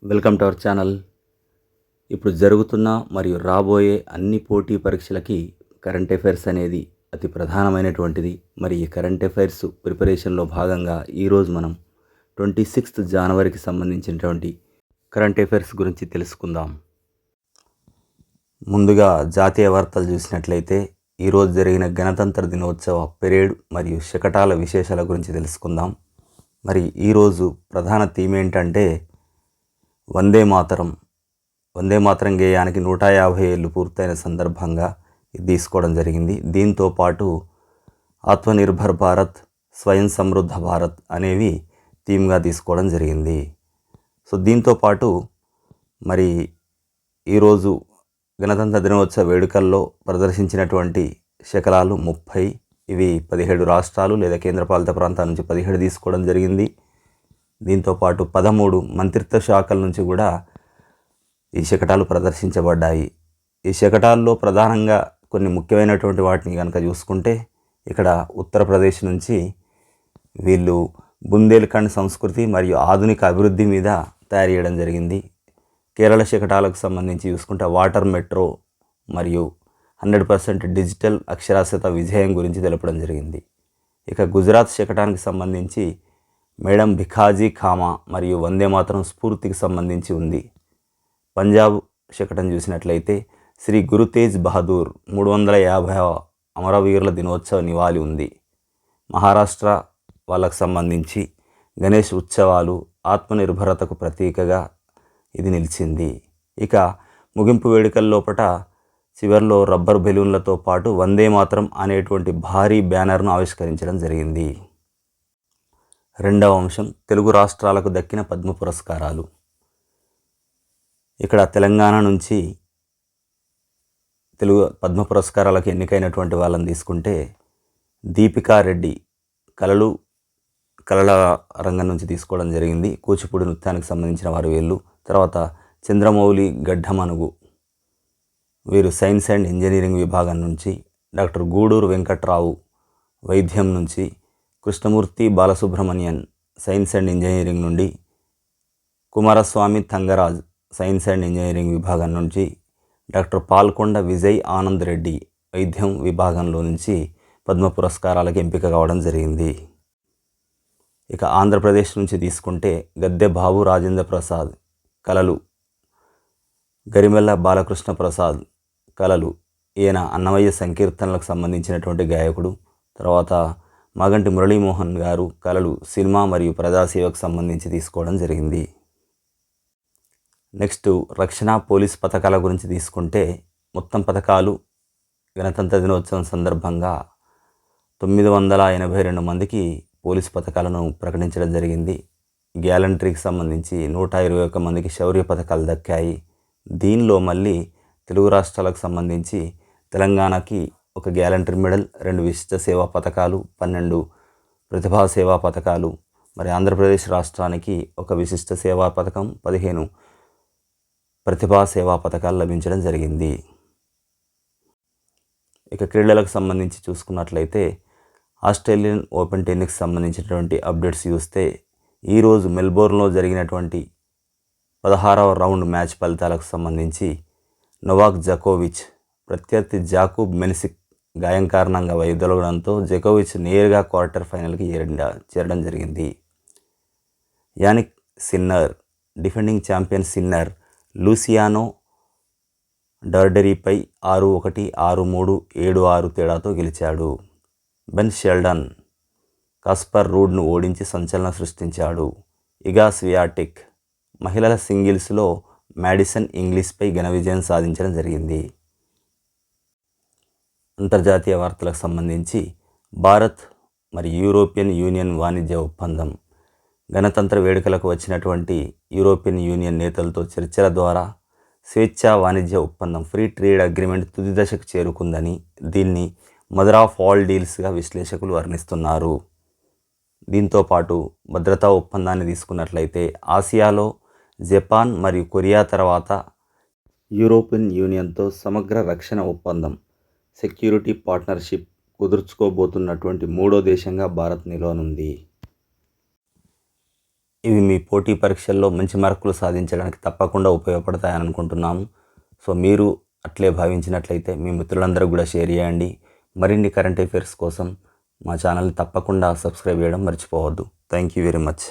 Welcome to our channel. ఇప్పుడు జరుగుతున్న మరియు రాబోయే అన్ని పోటీ పరీక్షలకి కరెంట్ అఫైర్స్ అనేది అతి ప్రధానమైనటువంటిది. మరి ఈ కరెంట్ అఫైర్స్ ప్రిపరేషన్లో భాగంగా ఈరోజు మనం 26th జనవరికి సంబంధించినటువంటి కరెంట్ అఫైర్స్ గురించి తెలుసుకుందాం. ముందుగా జాతీయ వార్తలు చూసినట్లయితే ఈరోజు జరిగిన గణతంత్ర దినోత్సవ పెరేడ్ మరియు శకటాల విశేషాల గురించి తెలుసుకుందాం. మరి ఈరోజు ప్రధాన థీమ్ ఏంటంటే వందే మాతరం. వందే మాతరం గేయానికి 150 ఏళ్ళు పూర్తయిన సందర్భంగా ఇది తీసుకోవడం జరిగింది. దీంతో పాటు ఆత్మనిర్భర్ భారత్, స్వయం సమృద్ధ భారత్ అనేవి థీమ్గా తీసుకోవడం జరిగింది. సో దీంతో పాటు మరి ఈరోజు గణతంత్ర దినోత్సవ వేడుకల్లో ప్రదర్శించినటువంటి శకలాలు 30. ఇవి 17 రాష్ట్రాలు లేదా కేంద్రపాలిత ప్రాంతాల నుంచి 17 తీసుకోవడం జరిగింది. దీంతోపాటు 13 మంత్రిత్వ శాఖల నుంచి కూడా ఈ శకటాలు ప్రదర్శించబడ్డాయి. ఈ శకటాల్లో ప్రధానంగా కొన్ని ముఖ్యమైనటువంటి వాటిని కనుక చూసుకుంటే ఇక్కడ ఉత్తరప్రదేశ్ నుంచి వీళ్ళు బుందేల్ఖండ్ సంస్కృతి మరియు ఆధునిక అభివృద్ధి మీద తయారు చేయడం జరిగింది. కేరళ శకటాలకు సంబంధించి చూసుకుంటే వాటర్ మెట్రో మరియు 100% డిజిటల్ అక్షరాస్యత విజయం గురించి తెలపడం జరిగింది. ఇక గుజరాత్ శకటానికి సంబంధించి మేడం భిఖాజీ ఖామా మరియు వందే మాతరం స్ఫూర్తికి సంబంధించి ఉంది. పంజాబ్ శకటం చూసినట్లయితే శ్రీ గురు తేజ్ బహదూర్ 350వ అమరవీరుల దినోత్సవ నివాళి ఉంది. మహారాష్ట్ర వాళ్ళకు సంబంధించి గణేష్ ఉత్సవాలు ఆత్మనిర్భరతకు ప్రతీకగా ఇది నిలిచింది. ఇక ముగింపు వేడుకల లోపట చివరిలో రబ్బర్ బెలూన్లతో పాటు వందే మాతరం అనేటువంటి భారీ బ్యానర్ను ఆవిష్కరించడం జరిగింది. రెండవ అంశం తెలుగు రాష్ట్రాలకు దక్కిన పద్మ పురస్కారాలు. ఇక్కడ తెలంగాణ నుంచి తెలుగు పద్మ పురస్కారాలకు ఎన్నికైనటువంటి వాళ్ళని తీసుకుంటే దీపికా రెడ్డి కళల రంగం నుంచి తీసుకోవడం జరిగింది. కూచిపూడి నృత్యానికి సంబంధించిన వారు వీళ్ళు. తర్వాత చంద్రమౌళి గడ్డమనుగు వీరు సైన్స్ అండ్ ఇంజనీరింగ్ విభాగం నుంచి. డాక్టర్ గూడూరు వెంకట్రావు వైద్యం నుంచి. Krishnamurthy Balasubramanian science and engineering నుండి. Kumaraswamy Thangaraj science and engineering విభాగం నుంచి. డాక్టర్ పాల్కొండ విజయ్ ఆనంద్ రెడ్డి వైద్యం విభాగంలో నుంచి పద్మ పురస్కారాలకు ఎంపిక కావడం జరిగింది. ఇక ఆంధ్రప్రదేశ్ నుంచి తీసుకుంటే గద్దె బాబు రాజేంద్ర ప్రసాద్ కళలు, గరిమెల్ల బాలకృష్ణ ప్రసాద్ కళలు, ఈయన అన్నమయ్య సంకీర్తనలకు సంబంధించినటువంటి గాయకుడు. తర్వాత మాగంటి మురళీమోహన్ గారు కళలు, సినిమా మరియు ప్రజాసేవకు సంబంధించి తీసుకోవడం జరిగింది. నెక్స్ట్ రక్షణ పోలీస్ పథకాల గురించి తీసుకుంటే మొత్తం పథకాలు గణతంత్ర దినోత్సవం సందర్భంగా 982 మందికి పోలీస్ పథకాలను ప్రకటించడం జరిగింది. గ్యాలంటరీకి సంబంధించి 121 మందికి శౌర్య పథకాలు దక్కాయి. దీనిలో మళ్ళీ తెలుగు రాష్ట్రాలకు సంబంధించి తెలంగాణకి ఒక గ్యాలంటరీ మెడల్, 2 విశిష్ట సేవా పథకాలు, 12 ప్రతిభా సేవా పథకాలు. మరి ఆంధ్రప్రదేశ్ రాష్ట్రానికి ఒక విశిష్ట సేవా పథకం, 15 ప్రతిభా సేవా పథకాలు లభించడం జరిగింది. ఇక క్రీడలకు సంబంధించి చూసుకున్నట్లయితే ఆస్ట్రేలియన్ ఓపెన్ టెన్నిస్కి సంబంధించినటువంటి అప్డేట్స్ చూస్తే ఈరోజు మెల్బోర్న్లో జరిగినటువంటి 16వ రౌండ్ మ్యాచ్ ఫలితాలకు సంబంధించి నొవాక్ జకోవిచ్ ప్రత్యర్థి జాకూబ్ మెన్సిక్ గాయం కారణంగా వైదొలగడంతో జకోవిచ్ నేరుగా క్వార్టర్ ఫైనల్కి చేరడం జరిగింది. Jannik Sinner defending champion Sinner Luciano డర్డరీపై 6-1, 6-3, 7-6 తేడాతో గెలిచాడు. బెన్ షెల్డన్ కాస్పర్ రూడ్ను ఓడించి సంచలనం సృష్టించాడు. ఇగా స్వియాటెక్ మహిళల సింగిల్స్లో మ్యాడిసన్ ఇంగ్లీష్పై ఘన విజయం సాధించడం జరిగింది. అంతర్జాతీయ వార్తలకు సంబంధించి భారత్ మరియు యూరోపియన్ యూనియన్ వాణిజ్య ఒప్పందం. గణతంత్ర వేడుకలకు వచ్చినటువంటి యూరోపియన్ యూనియన్ నేతలతో చర్చల ద్వారా స్వేచ్ఛా వాణిజ్య ఒప్పందం ఫ్రీ ట్రేడ్ అగ్రిమెంట్ తుది దశకు చేరుకుందని, దీన్ని మదర్ ఆఫ్ ఆల్ డీల్స్గా విశ్లేషకులు వర్ణిస్తున్నారు. దీంతోపాటు భద్రతా ఒప్పందాన్ని తీసుకున్నట్లయితే ఆసియాలో జపాన్ మరియు కొరియా తర్వాత యూరోపియన్ యూనియన్తో సమగ్ర రక్షణ ఒప్పందం సెక్యూరిటీ పార్ట్నర్షిప్ కుదుర్చుకోబోతున్నటువంటి 3వ దేశంగా భారత్ నిలవనుంది. ఇవి మీ పోటీ పరీక్షల్లో మంచి మార్కులు సాధించడానికి తప్పకుండా ఉపయోగపడతాయని అనుకుంటున్నాము. సో మీరు అట్లే భావించినట్లయితే మీ మిత్రులందరూ కూడా షేర్ చేయండి. మరిన్ని కరెంట్ అఫైర్స్ కోసం మా ఛానల్ని తప్పకుండా సబ్స్క్రైబ్ చేయడం మర్చిపోవద్దు. Thank you very much.